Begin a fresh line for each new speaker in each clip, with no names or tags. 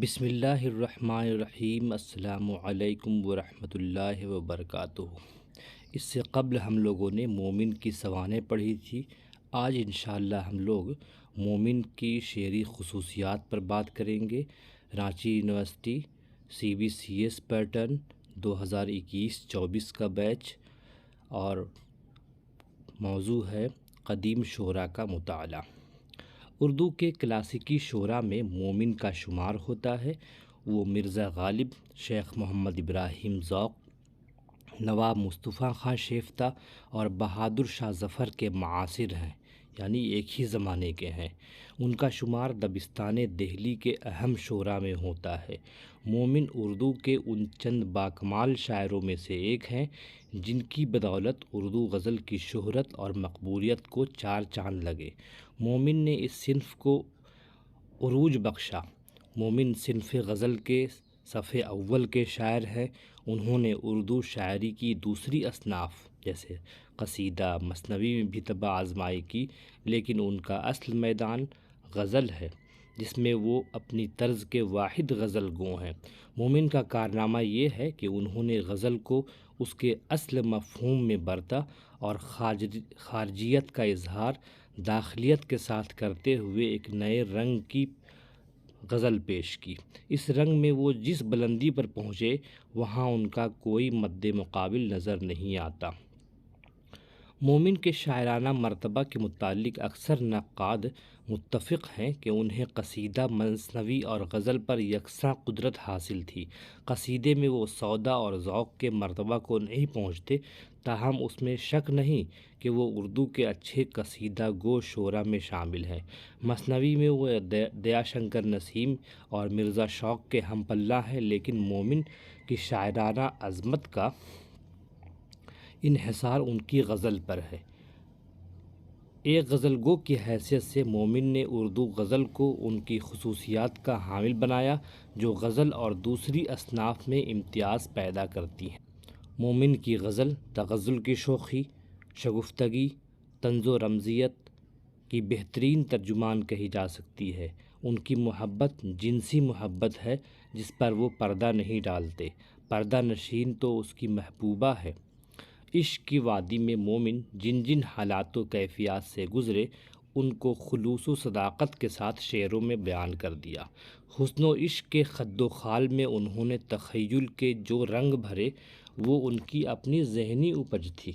بسم اللہ الرحمن الرحیم۔ السلام علیکم ورحمۃ اللہ وبرکاتہ۔ اس سے قبل ہم لوگوں نے مومن کی سوانح پڑھی تھی۔ آج انشاءاللہ ہم لوگ مومن کی شعری خصوصیات پر بات کریں گے۔ رانچی یونیورسٹی CBCS پیٹرن 2021-24 کا بیچ، اور موضوع ہے قدیم شعراء کا مطالعہ۔ اردو کے کلاسیکی شعراء میں مومن کا شمار ہوتا ہے۔ وہ مرزا غالب، شیخ محمد ابراہیم ذوق، نواب مصطفیٰ خان شیفتہ اور بہادر شاہ ظفر کے معاصر ہیں، یعنی ایک ہی زمانے کے ہیں۔ ان کا شمار دبستان دہلی کے اہم شعراء میں ہوتا ہے۔ مومن اردو کے ان چند باکمال شاعروں میں سے ایک ہیں جن کی بدولت اردو غزل کی شہرت اور مقبولیت کو چار چاند لگے۔ مومن نے اس صنف کو عروج بخشا۔ مومن صنف غزل کے صف اول کے شاعر ہیں۔ انہوں نے اردو شاعری کی دوسری اصناف جیسے قصیدہ، مثنوی میں بھی طبع آزمائی کی، لیکن ان کا اصل میدان غزل ہے، جس میں وہ اپنی طرز کے واحد غزل گو ہیں۔ مومن کا کارنامہ یہ ہے کہ انہوں نے غزل کو اس کے اصل مفہوم میں برتا اور خارجیت کا اظہار داخلیت کے ساتھ کرتے ہوئے ایک نئے رنگ کی غزل پیش کی۔ اس رنگ میں وہ جس بلندی پر پہنچے، وہاں ان کا کوئی مد مقابل نظر نہیں آتا۔ مومن کے شاعرانہ مرتبہ کے متعلق اکثر نقاد متفق ہیں کہ انہیں قصیدہ، مثنوی اور غزل پر یکساں قدرت حاصل تھی۔ قصیدے میں وہ سودا اور ذوق کے مرتبہ کو نہیں پہنچتے، تاہم اس میں شک نہیں کہ وہ اردو کے اچھے قصیدہ گو شعراء میں شامل ہیں۔ مثنوی میں وہ دیا شنکر نسیم اور مرزا شوق کے ہم پلہ ہیں، لیکن مومن کی شاعرانہ عظمت کا انحصار ان کی غزل پر ہے۔ ایک غزل گو کی حیثیت سے مومن نے اردو غزل کو ان کی خصوصیات کا حامل بنایا جو غزل اور دوسری اصناف میں امتیاز پیدا کرتی ہیں۔ مومن کی غزل تغزل کی شوخی، شگفتگی، طنز و رمزیت کی بہترین ترجمان کہی جا سکتی ہے۔ ان کی محبت جنسی محبت ہے جس پر وہ پردہ نہیں ڈالتے، پردہ نشین تو اس کی محبوبہ ہے۔ عشق کی وادی میں مومن جن جن حالات و کیفیات سے گزرے، ان کو خلوص و صداقت کے ساتھ شعروں میں بیان کر دیا۔ حسن و عشق کے خد و خال میں انہوں نے تخیل کے جو رنگ بھرے، وہ ان کی اپنی ذہنی اپج تھی۔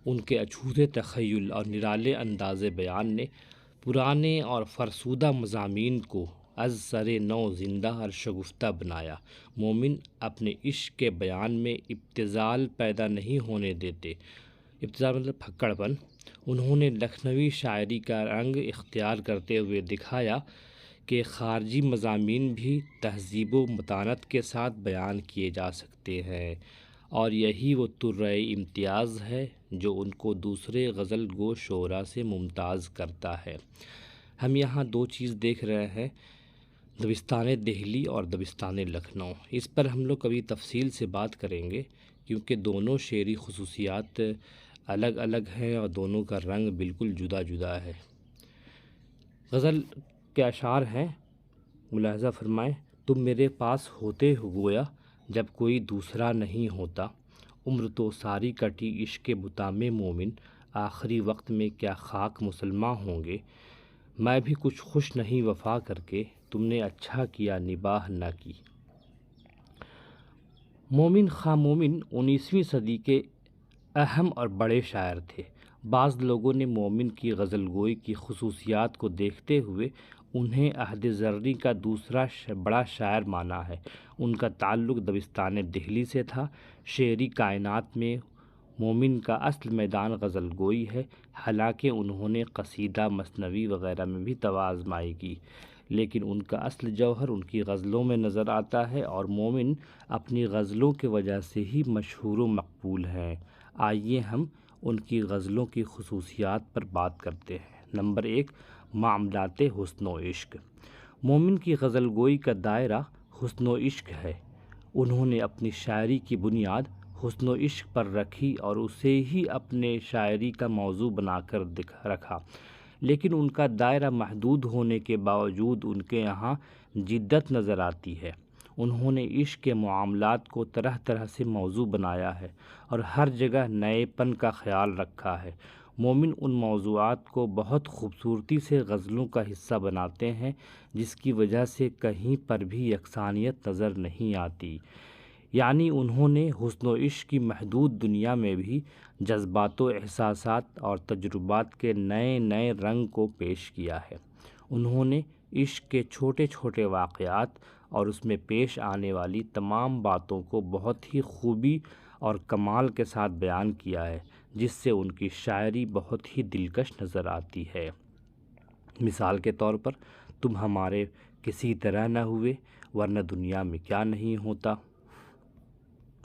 ان کے اچھوتے تخیل اور نرالے انداز بیان نے پرانے اور فرسودہ مضامین کو از سر نو زندہ اور شگفتہ بنایا۔ مومن اپنے عشق کے بیان میں ابتذال پیدا نہیں ہونے دیتے۔ ابتذال مطلب پھکڑ پن۔ انہوں نے لکھنوی شاعری کا رنگ اختیار کرتے ہوئے دکھایا کہ خارجی مضامین بھی تہذیب و متانت کے ساتھ بیان کیے جا سکتے ہیں، اور یہی وہ طرۂ امتیاز ہے جو ان کو دوسرے غزل گو شعراء سے ممتاز کرتا ہے۔ ہم یہاں دو چیز دیکھ رہے ہیں، دبستان دہلی اور دبستان لکھنؤ۔ اس پر ہم لوگ کبھی تفصیل سے بات کریں گے، کیونکہ دونوں شعری خصوصیات الگ الگ ہیں اور دونوں کا رنگ بالکل جدا جدا ہے۔ غزل کے اشعار ہیں، ملاحظہ فرمائیں: تم میرے پاس ہوتے ہو گویا جب کوئی دوسرا نہیں ہوتا، عمر تو ساری کٹی عشق بتا میں مومن، آخری وقت میں کیا خاک مسلماں ہوں گے، میں بھی کچھ خوش نہیں وفا کر کے، تم نے اچھا کیا نباہ نہ کی۔ مومن خاں مومن 19ویں صدی کے اہم اور بڑے شاعر تھے۔ بعض لوگوں نے مومن کی غزل گوئی کی خصوصیات کو دیکھتے ہوئے انہیں عہد زرین کا دوسرا بڑا شاعر مانا ہے۔ ان کا تعلق دبستان دہلی سے تھا۔ شعری کائنات میں مومن کا اصل میدان غزل گوئی ہے، حالانکہ انہوں نے قصیدہ، مثنوی وغیرہ میں بھی طبع آزمائی کی، لیکن ان کا اصل جوہر ان کی غزلوں میں نظر آتا ہے، اور مومن اپنی غزلوں کی وجہ سے ہی مشہور و مقبول ہیں۔ آئیے ہم ان کی غزلوں کی خصوصیات پر بات کرتے ہیں۔ نمبر 1، معاملات حسن و عشق۔ مومن کی غزل گوئی کا دائرہ حسن و عشق ہے۔ انہوں نے اپنی شاعری کی بنیاد حسن و عشق پر رکھی اور اسے ہی اپنے شاعری کا موضوع بنا کر رکھا۔ لیکن ان کا دائرہ محدود ہونے کے باوجود ان کے یہاں جدت نظر آتی ہے۔ انہوں نے عشق کے معاملات کو طرح طرح سے موضوع بنایا ہے اور ہر جگہ نئے پن کا خیال رکھا ہے۔ مومن ان موضوعات کو بہت خوبصورتی سے غزلوں کا حصہ بناتے ہیں، جس کی وجہ سے کہیں پر بھی یکسانیت نظر نہیں آتی۔ یعنی انہوں نے حسن و عشق کی محدود دنیا میں بھی جذبات و احساسات اور تجربات کے نئے نئے رنگ کو پیش کیا ہے۔ انہوں نے عشق کے چھوٹے چھوٹے واقعات اور اس میں پیش آنے والی تمام باتوں کو بہت ہی خوبی اور کمال کے ساتھ بیان کیا ہے، جس سے ان کی شاعری بہت ہی دلکش نظر آتی ہے۔ مثال کے طور پر تم ہمارے کسی طرح نہ ہوئے ورنہ دنیا میں کیا نہیں ہوتا،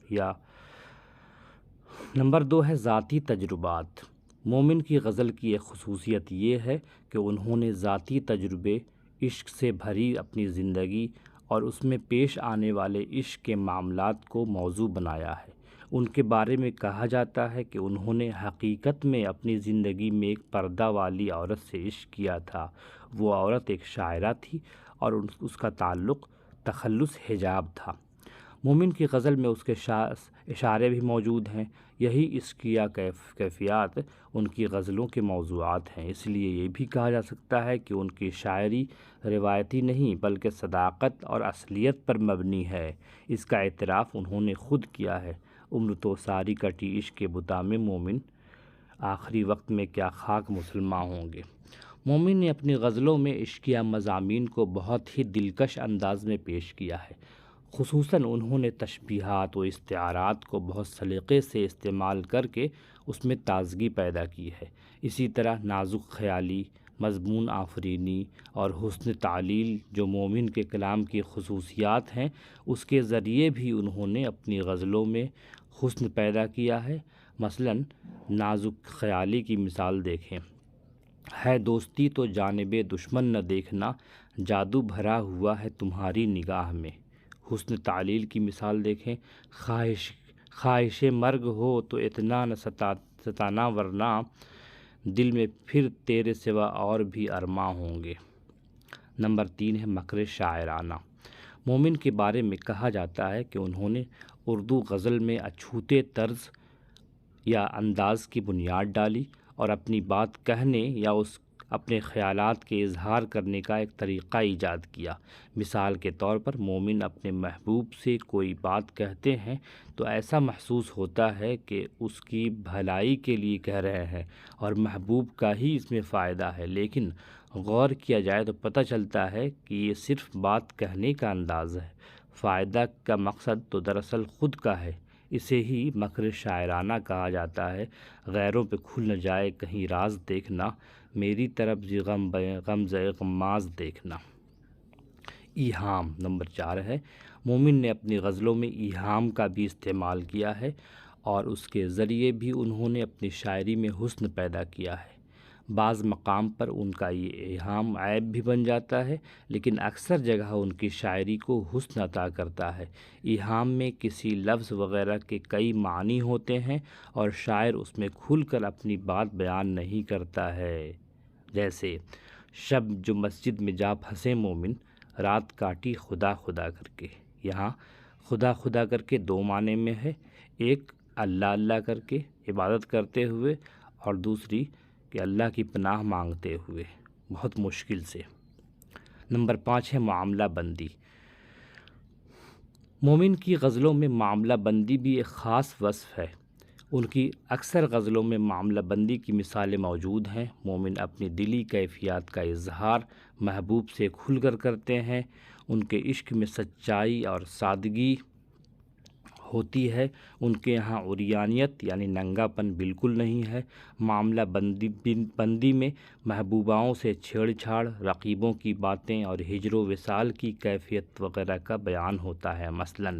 یا نمبر 2 ہے ذاتی تجربات۔ مومن کی غزل کی ایک خصوصیت یہ ہے کہ انہوں نے ذاتی تجربے، عشق سے بھری اپنی زندگی اور اس میں پیش آنے والے عشق کے معاملات کو موضوع بنایا ہے۔ ان کے بارے میں کہا جاتا ہے کہ انہوں نے حقیقت میں اپنی زندگی میں ایک پردہ والی عورت سے عشق کیا تھا۔ وہ عورت ایک شاعرہ تھی اور اس کا تعلق تخلص حجاب تھا۔ مومن کی غزل میں اس کے اشارے بھی موجود ہیں۔ یہی عشقیہ کیفیات ان کی غزلوں کے موضوعات ہیں۔ اس لیے یہ بھی کہا جا سکتا ہے کہ ان کی شاعری روایتی نہیں بلکہ صداقت اور اصلیت پر مبنی ہے۔ اس کا اعتراف انہوں نے خود کیا ہے۔ عمر تو ساری کٹی عشق کے بتا میں مومن، آخری وقت میں کیا خاک مسلماں ہوں گے۔ مومن نے اپنی غزلوں میں عشقیہ مضامین کو بہت ہی دلکش انداز میں پیش کیا ہے۔ خصوصاً انہوں نے تشبیہات و استعارات کو بہت سلیقے سے استعمال کر کے اس میں تازگی پیدا کی ہے۔ اسی طرح نازک خیالی، مضمون آفرینی اور حسن تعلیل جو مومن کے کلام کی خصوصیات ہیں، اس کے ذریعے بھی انہوں نے اپنی غزلوں میں حسن پیدا کیا ہے۔ مثلاً نازک خیالی کی مثال دیکھیں۔ ہے دوستی تو جانب دشمن نہ دیکھنا، جادو بھرا ہوا ہے تمہاری نگاہ میں۔ حسن تعلیل کی مثال دیکھیں۔ خواہش مرگ ہو تو اتنا نہ ستانا ورنہ دل میں پھر تیرے سوا اور بھی ارماں ہوں گے۔ نمبر 3 ہے مکر شاعرانہ۔ مومن کے بارے میں کہا جاتا ہے کہ انہوں نے اردو غزل میں اچھوتے طرز یا انداز کی بنیاد ڈالی اور اپنی بات کہنے یا اپنے خیالات کے اظہار کرنے کا ایک طریقہ ایجاد کیا۔ مثال کے طور پر مومن اپنے محبوب سے کوئی بات کہتے ہیں تو ایسا محسوس ہوتا ہے کہ اس کی بھلائی کے لیے کہہ رہے ہیں اور محبوب کا ہی اس میں فائدہ ہے، لیکن غور کیا جائے تو پتہ چلتا ہے کہ یہ صرف بات کہنے کا انداز ہے، فائدہ کا مقصد تو دراصل خود کا ہے۔ اسے ہی مکر شاعرانہ کہا جاتا ہے۔ غیروں پہ کھل نہ جائے کہیں راز دیکھنا، میری طرف غمزہ غماز دیکھنا۔ ایہام نمبر 4 ہے۔ مومن نے اپنی غزلوں میں ایہام کا بھی استعمال کیا ہے اور اس کے ذریعے بھی انہوں نے اپنی شاعری میں حسن پیدا کیا ہے۔ بعض مقام پر ان کا یہ ایہام عیب بھی بن جاتا ہے، لیکن اکثر جگہ ان کی شاعری کو حسن عطا کرتا ہے۔ ایہام میں کسی لفظ وغیرہ کے کئی معنی ہوتے ہیں اور شاعر اس میں کھل کر اپنی بات بیان نہیں کرتا ہے۔ جیسے شب جو مسجد میں جا پھنسے مومن، رات کاٹی خدا خدا کر کے۔ یہاں خدا خدا کر کے 2 معنی میں ہے، ایک اللہ اللہ کر کے عبادت کرتے ہوئے اور دوسری کہ اللہ کی پناہ مانگتے ہوئے بہت مشکل سے۔ نمبر 5 ہے معاملہ بندی۔ مومن کی غزلوں میں معاملہ بندی بھی ایک خاص وصف ہے۔ ان کی اکثر غزلوں میں معاملہ بندی کی مثالیں موجود ہیں۔ مومن اپنی دلی کیفیات کا اظہار محبوب سے کھل کر کرتے ہیں۔ ان کے عشق میں سچائی اور سادگی ہوتی ہے۔ ان کے یہاں عریانیت یعنی ننگا پن بالکل نہیں ہے۔ معاملہ بندی میں محبوباؤں سے چھیڑ چھاڑ، رقیبوں کی باتیں اور ہجر و وصال کی کیفیت وغیرہ کا بیان ہوتا ہے۔ مثلاً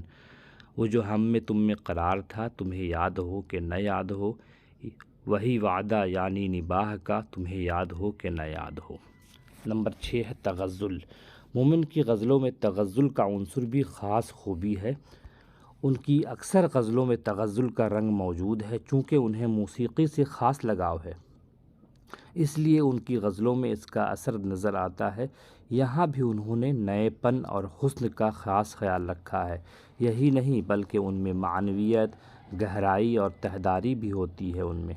وہ جو ہم میں تم میں قرار تھا، تمہیں یاد ہو کہ نہ یاد ہو، وہی وعدہ یعنی نباہ کا، تمہیں یاد ہو کہ نہ یاد ہو۔ نمبر 6 ہے تغزل۔ مومن کی غزلوں میں تغزل کا عنصر بھی خاص خوبی ہے۔ ان کی اکثر غزلوں میں تغزل کا رنگ موجود ہے، چونکہ انہیں موسیقی سے خاص لگاؤ ہے۔ اس لیے ان کی غزلوں میں اس کا اثر نظر آتا ہے۔ یہاں بھی انہوں نے نئے پن اور حسن کا خاص خیال رکھا ہے۔ یہی نہیں بلکہ ان میں معنویت، گہرائی اور تہذاری بھی ہوتی ہے ان میں۔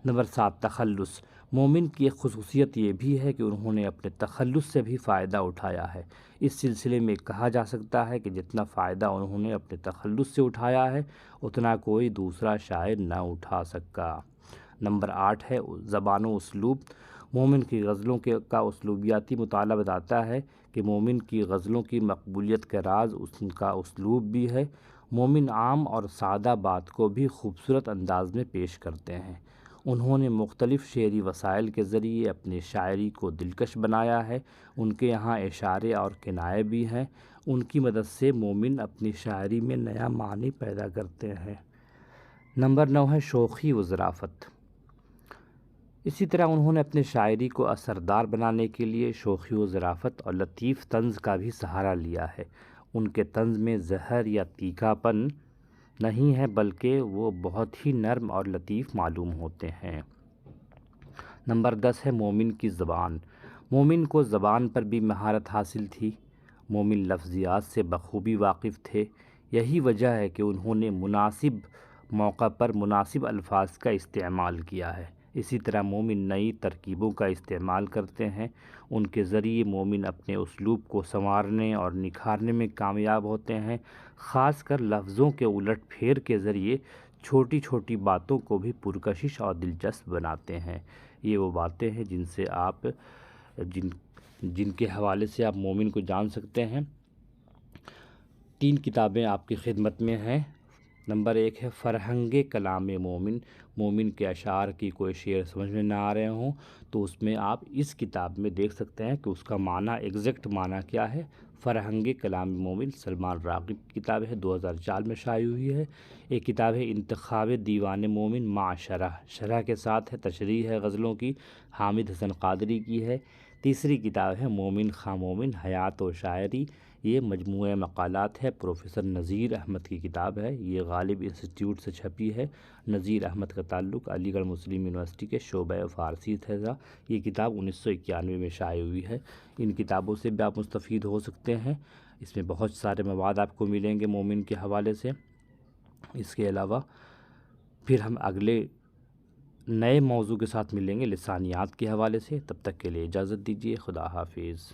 نمبر 7، تخلص۔ مومن کی ایک خصوصیت یہ بھی ہے کہ انہوں نے اپنے تخلص سے بھی فائدہ اٹھایا ہے۔ اس سلسلے میں کہا جا سکتا ہے کہ جتنا فائدہ انہوں نے اپنے تخلص سے اٹھایا ہے اتنا کوئی دوسرا شاعر نہ اٹھا سکا۔ نمبر 8 ہے زبان و اسلوب۔ مومن کی غزلوں کا اسلوبیاتی مطالعہ بتاتا ہے کہ مومن کی غزلوں کی مقبولیت کا راز ان کا اسلوب بھی ہے۔ مومن عام اور سادہ بات کو بھی خوبصورت انداز میں پیش کرتے ہیں۔ انہوں نے مختلف شعری وسائل کے ذریعے اپنی شاعری کو دلکش بنایا ہے۔ ان کے یہاں اشارے اور کنایے بھی ہیں۔ ان کی مدد سے مومن اپنی شاعری میں نیا معنی پیدا کرتے ہیں۔ نمبر 9 ہے شوخی و ظرافت۔ اسی طرح انہوں نے اپنے شاعری کو اثردار بنانے کے لیے شوخی و ظرافت اور لطیف طنز کا بھی سہارا لیا ہے۔ ان کے طنز میں زہر یا تیکھا پن نہیں ہے بلکہ وہ بہت ہی نرم اور لطیف معلوم ہوتے ہیں۔ نمبر 10 ہے مومن کی زبان۔ مومن کو زبان پر بھی مہارت حاصل تھی۔ مومن لفظیات سے بخوبی واقف تھے۔ یہی وجہ ہے کہ انہوں نے مناسب موقع پر مناسب الفاظ کا استعمال کیا ہے۔ اسی طرح مومن نئی ترکیبوں کا استعمال کرتے ہیں۔ ان کے ذریعے مومن اپنے اسلوب کو سنوارنے اور نکھارنے میں کامیاب ہوتے ہیں۔ خاص کر لفظوں کے الٹ پھیر کے ذریعے چھوٹی چھوٹی باتوں کو بھی پرکشش اور دلچسپ بناتے ہیں۔ یہ وہ باتیں ہیں جن کے حوالے سے آپ مومن کو جان سکتے ہیں۔ 3 کتابیں آپ کی خدمت میں ہیں۔ نمبر 1 ہے فرہنگ کلام مومن۔ مومن کے اشعار کی کوئی شعر سمجھ میں نہ آ رہے ہوں تو اس میں آپ اس کتاب میں دیکھ سکتے ہیں کہ اس کا معنی ایگزیکٹ معنی کیا ہے۔ فرہنگ کلام مومن سلمان راغب کی کتاب ہے، 2004 میں شائع ہوئی ہے۔ ایک کتاب ہے انتخاب دیوان مومن مع شرح، شرح کے ساتھ ہے، تشریح ہے غزلوں کی، حامد حسن قادری کی ہے۔ تیسری کتاب ہے مومن خواہ مومن حیات و شاعری، یہ مجموعہ مقالات ہے، پروفیسر نذیر احمد کی کتاب ہے، یہ غالب انسٹیٹیوٹ سے چھپی ہے۔ نذیر احمد کا تعلق علی گڑھ مسلم یونیورسٹی کے شعبہ فارسی سے تھا۔ یہ کتاب 1991 میں شائع ہوئی ہے۔ ان کتابوں سے بھی آپ مستفید ہو سکتے ہیں۔ اس میں بہت سارے مواد آپ کو ملیں گے مومن کے حوالے سے۔ اس کے علاوہ پھر ہم اگلے نئے موضوع کے ساتھ ملیں گے لسانیات کے حوالے سے۔ تب تک کے لیے اجازت دیجیے۔ خدا حافظ۔